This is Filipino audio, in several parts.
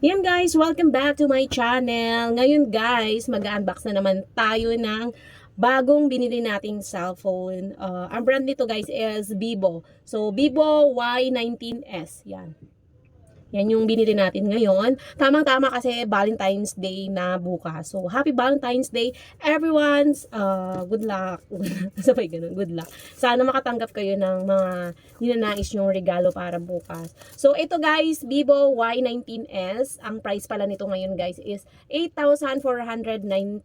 Yan guys, welcome back to my channel. Ngayon guys, mag-unbox na naman tayo ng bagong binili nating cellphone. Ang brand nito guys is Vivo. So, Vivo Y19s. Yan. Yan yung binili natin ngayon. Tamang-tama kasi Valentine's Day na bukas. So, happy Valentine's Day, everyone's. Good luck. Sabay ganun, good luck. Sana makatanggap kayo ng mga ninanais yung regalo para bukas. So, ito guys, Vivo Y19s. Ang price pala nito ngayon guys is 8,499.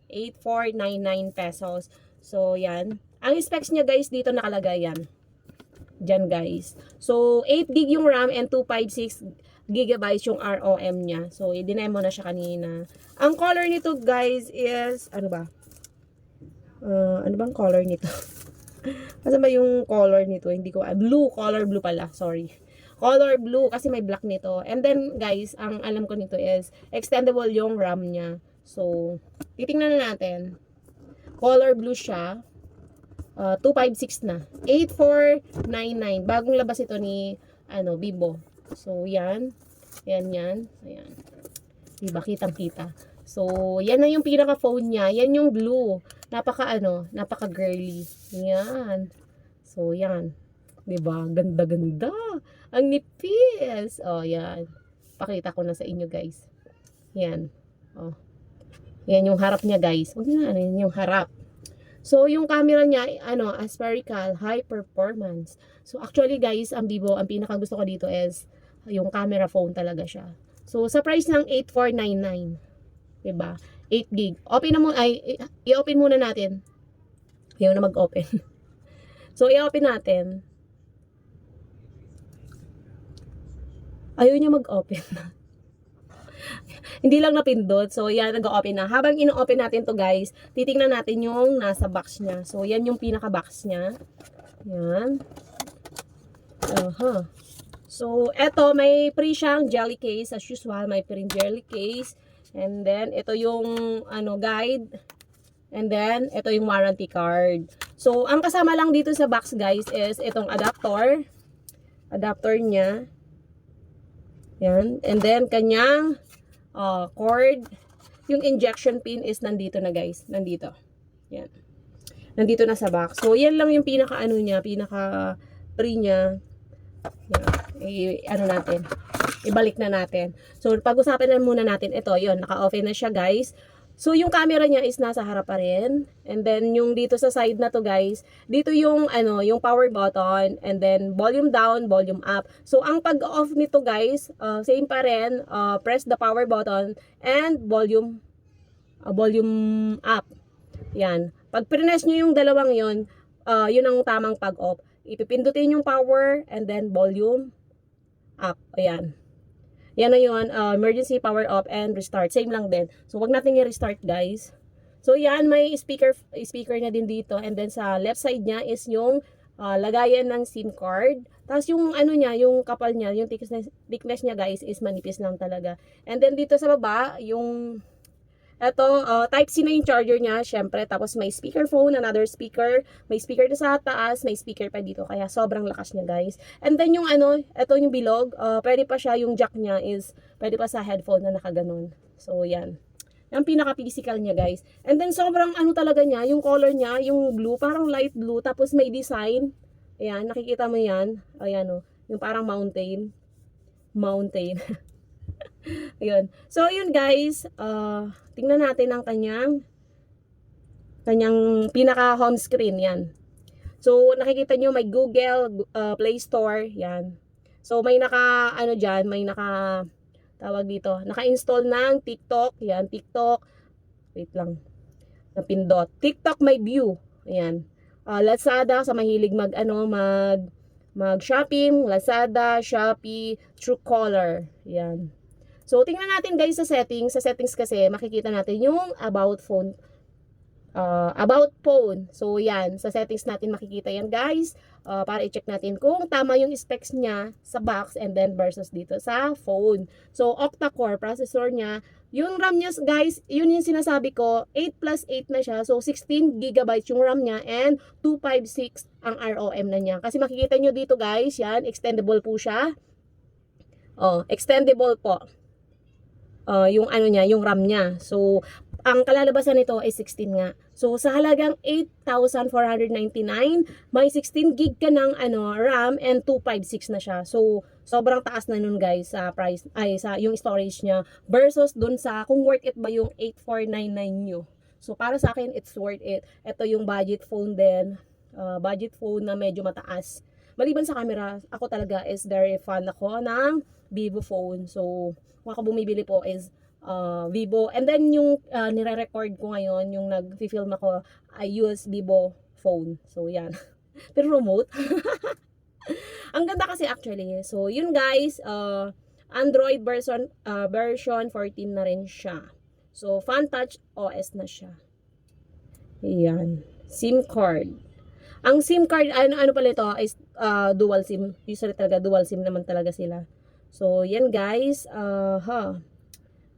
8,499 pesos. So, yan. Ang specs niya guys, dito nakalagay yan. Diyan guys. So, 8 gig yung RAM and 256 gigabytes yung ROM niya. So, i-demo na siya kanina. Ang color nito guys is, ano ba? Ano bang color nito? Kasi ba yung color nito? Hindi ko, blue, color blue pala. Sorry. Color blue kasi may black nito. And then guys, ang alam ko nito is extendable yung RAM niya. So, titingnan na natin. Color blue siya. 256 na. 8499. Bagong labas ito ni Vivo. So, yan. Yan. Ayan. Diba? Kitang-kita. So, yan na yung pinaka-phone niya. Yan yung blue. Napaka-girly. Yan. So, yan. Diba? Ganda-ganda. Ang nipis. Oh, yan. Pakita ko na sa inyo, guys. Yan. Oh. Yan yung harap niya, guys. Huwag na, yan yung harap. So, yung camera niya, aspherical, high performance. So, actually guys, ang Vivo, ang pinaka gusto ko dito is, yung camera phone talaga siya. So, sa price ng 8,499. Diba? 8 gig. Open na muna, i-open muna natin. Ayaw na mag-open. So, i-open natin. Ayaw niya mag-open. Hindi lang napindot. So, yan, nag-open na. Habang ino-open natin to guys, titingnan natin yung nasa box niya. So, yan yung pinaka-box niya. Yan. So, eto, may free siyang jelly case. As usual, may free jelly case. And then, ito yung, guide. And then, ito yung warranty card. So, ang kasama lang dito sa box guys is itong adapter. Adapter niya. Yan. And then, kanyang cord. Yung injection pin is nandito na guys. Nandito. Yan. Nandito na sa box. So, yan lang yung pinaka niya, pinaka free niya. Yan. Natin. Ibalik na natin. So, pag-usapan na muna natin. Ito, yun. Naka-open na siya guys. So, yung camera niya is nasa harap pa rin. And then, yung dito sa side na to guys, dito yung, yung power button. And then, volume down, volume up. So, ang pag-off nito guys, same pa rin. Press the power button and volume up. Yan. Pag press nyo yung dalawang yun, yun ang tamang pag-off. Ipipindutin yung power and then volume up. Ayan. Yan na yun, emergency power off and restart. Same lang din. So, wag natin i-restart guys. So, yan, may speaker na din dito. And then, sa left side niya is yung lagayan ng SIM card. Tapos, yung niya, yung kapal niya, yung thickness niya guys is manipis lang talaga. And then, dito sa baba, yung Type-C na yung charger niya, syempre. Tapos may speakerphone, another speaker. May speaker na sa taas, may speaker pa dito. Kaya sobrang lakas niya, guys. And then yung ito yung bilog. Pwede pa siya, yung jack niya is, pwede pa sa headphone na nakaganon. So, yan. Yung pinaka-physical niya, guys. And then sobrang talaga niya, yung color niya, yung blue, parang light blue. Tapos may design. Ayan, nakikita mo yan. Ayan, yung parang mountain. Ayun. So, yun guys, tingnan natin ang kanyang pinaka home screen, yan. So, nakikita nyo may Google Play Store, yan. So, may dyan, may tawag dito, naka-install ng TikTok, yan, TikTok, wait lang, napindot, TikTok may view, ayan. Lazada, sa mahilig mag-shopping, Lazada, Shopee, Truecaller, yan. So, tingnan natin guys sa settings. Sa settings kasi, makikita natin yung about phone. So, yan. Sa settings natin makikita yan guys. Para i-check natin kung tama yung specs niya sa box and then versus dito sa phone. So, octa-core processor niya. Yung RAM niya guys, yun yung sinasabi ko. 8 plus 8 na siya. So, 16 GB yung RAM niya and 256 ang ROM na niya. Kasi makikita nyo dito guys, yan. Extendable po siya. Oh, extendable po. Yung ano niya, yung RAM niya. So, ang kalalabasan nito ay 16 nga. So, sa halagang 8,499, may 16 gig ka ng RAM and 256 na siya. So, sobrang taas na nun guys sa price, ay sa yung storage niya versus dun sa kung worth it ba yung 8,499 nyo. So, para sa akin, it's worth it. Ito yung budget phone din. Budget phone na medyo mataas. Maliban sa camera, ako talaga is very fan ako ng Vivo phone. So, kung ako bumibili po is Vivo. And then yung nire-record ko ngayon, yung nag-film ako, I use Vivo phone. So, yan. Pero remote. Ang ganda kasi actually. So, yun guys, Android version 14 na rin siya. So, FunTouch OS na siya. Yan. SIM card. Ang SIM card, ano pala ito, is dual SIM. Usually talaga, dual SIM naman talaga sila. So, yan guys.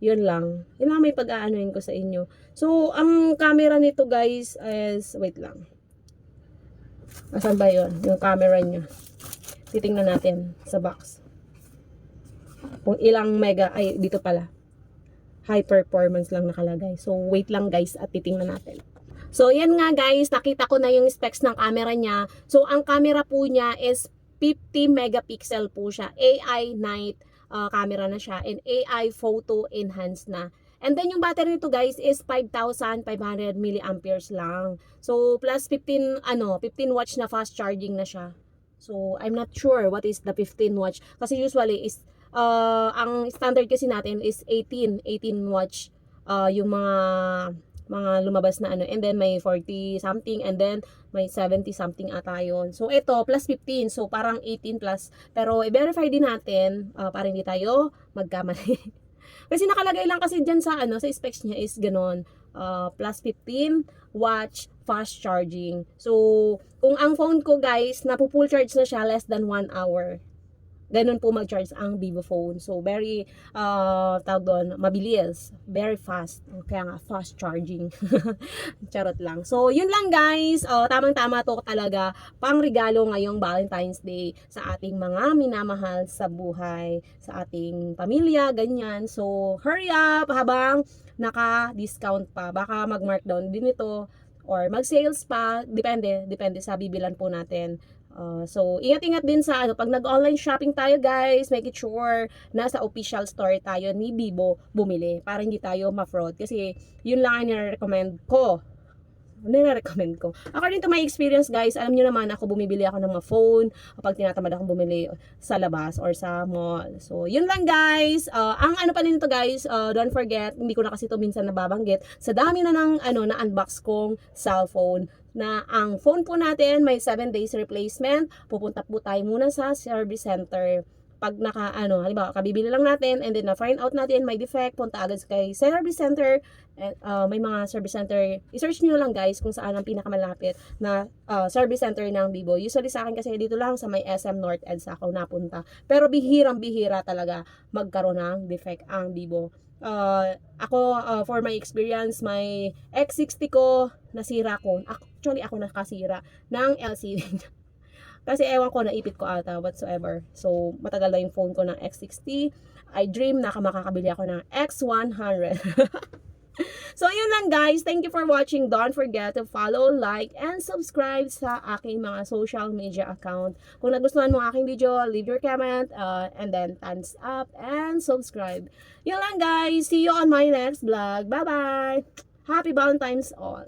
Yun lang. Yun lang may pag-aanoin ko sa inyo. So, ang camera nito guys is, wait lang. Asan ba yun? Yung camera niya. Titingnan natin sa box. Kung ilang mega, ay dito pala. High performance lang nakalagay. So, wait lang guys at titingnan natin. So, yan nga guys, nakita ko na yung specs ng camera niya. So, ang camera po niya is 50 megapixel po siya. AI night camera na siya and AI photo enhanced na. And then yung battery nito guys is 5,500 milliamperes lang. So, plus 15 watts na fast charging na siya. So, I'm not sure what is the 15 watts. Kasi usually is ang standard kasi natin is 18 watts yung mga lumabas na and then may 40 something and then may 70 something ata yun. So ito plus 15, so parang 18 plus, pero i-verify din natin para hindi tayo magkamali. Kasi nakalagay lang kasi diyan sa sa specs niya is ganon, plus 15 watts fast charging. So kung ang phone ko guys napu-full charge na siya less than 1 hour. Ganun po mag-charge ang Vivo phone. So, very, tawag doon, mabilis. Very fast. Kaya nga, fast charging. Charot lang. So, yun lang guys. Tamang-tama to talaga. Pang regalo ngayong Valentine's Day sa ating mga minamahal sa buhay. Sa ating pamilya, ganyan. So, hurry up habang naka-discount pa. Baka mag-markdown din ito. Or mag-sales pa. Depende sa bibilan po natin. So, ingat-ingat din sa pag nag-online shopping tayo guys, make it sure na sa official store tayo ni Vivo bumili para hindi tayo ma-fraud. Kasi yun lang ang nire-recommend ko. According to my experience guys, alam nyo naman ako bumibili ako ng mga phone kapag tinatamad akong bumili sa labas or sa mall. So, yun lang guys. Ang pa nito guys, don't forget, hindi ko na kasi ito minsan nababanggit, sa dami na ng na-unbox kong cellphone, na ang phone po natin may 7 days replacement. Pupunta po tayo muna sa service center. Pag halimbawa, kabibili lang natin and then na-find out natin may defect, punta agad kay service center. And, may mga service center, i-search nyo lang guys kung saan ang pinakamalapit na service center ng Vivo. Usually sa akin kasi dito lang sa may SM North EDSA ako napunta. Pero bihirang-bihira talaga magkaroon ng defect ang Vivo. Ako, for my experience, may X60 ko, nasira ko. Actually, ako nakasira ng LCD. Kasi ewan ko, naipit ko ata, whatsoever. So, matagal na yung phone ko ng X60. I dream na makakabili ako ng X100. So, yun lang guys. Thank you for watching. Don't forget to follow, like, and subscribe sa aking mga social media account. Kung nagustuhan mo aking video, leave your comment, and then thumbs up and subscribe. Yun lang guys. See you on my next vlog. Bye-bye. Happy Valentine's all.